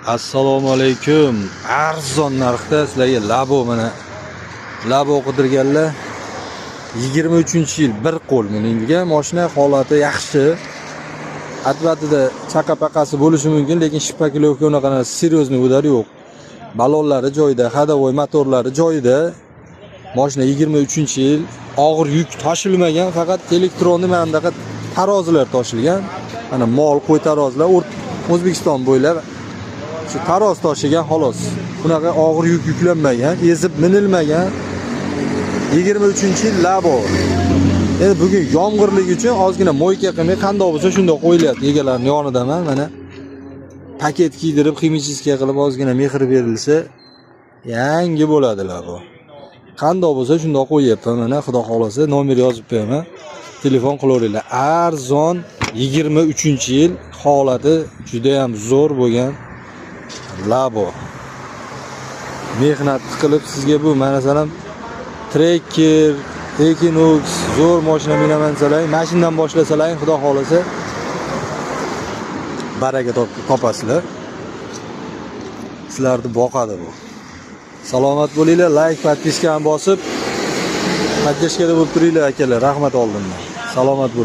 Assalomu alaykum. Arzon narxda sizlarga Labo mana Labo qidirganlar 23-yil bir qo'l minilgan mashina holati yaxshi. Atbatida chaqa-paqasi bo'lishi mumkin, lekin shpakilovka unaqa seriozniy o'dari yo'q. Balonlari joyida, hadavoy motorlari joyida. Mashina 23-yil, og'ir yuk tashilmagan, faqat elektronli mana bunaqa tarozilar tashilgan. Mana mol qo'y tarozilar O'zbekiston bo'ylab shu taroz tashigan xolos. Bunaqa og'ir yuk yuklanmagan, ezib minilmagan 23-yil Labo. Endi bugun yomg'irlik uchun ozgina mo'yka qilmay qandoq bo'lsa shunday qo'yilyapti egalarning yonidaman. Mana paket kiydirib, ximichiska qilib ozgina mehr berilsa yangi bo'ladi Labo. Qandoq bo'lsa shunday qo'yapman. Mana xudo xolasa nomer yozib qo'yaman. Telefon qilaveringlar. Arzon 23-yil holati juda ham zo'r bo'lgan Labo. Mehnat qilib sizga bu masalan Trekker, Equinox zo'r mashina minaman desalar, mashinadan boshlasalar, xudo xolasa baraka topasizlar. Sizlarni boqadi bu. Salomat bo'linglar, like, podpiskani bosib, podpishkada bo'lib turinglar akalar. Rahmat oldimdan. Salomat bo'ling.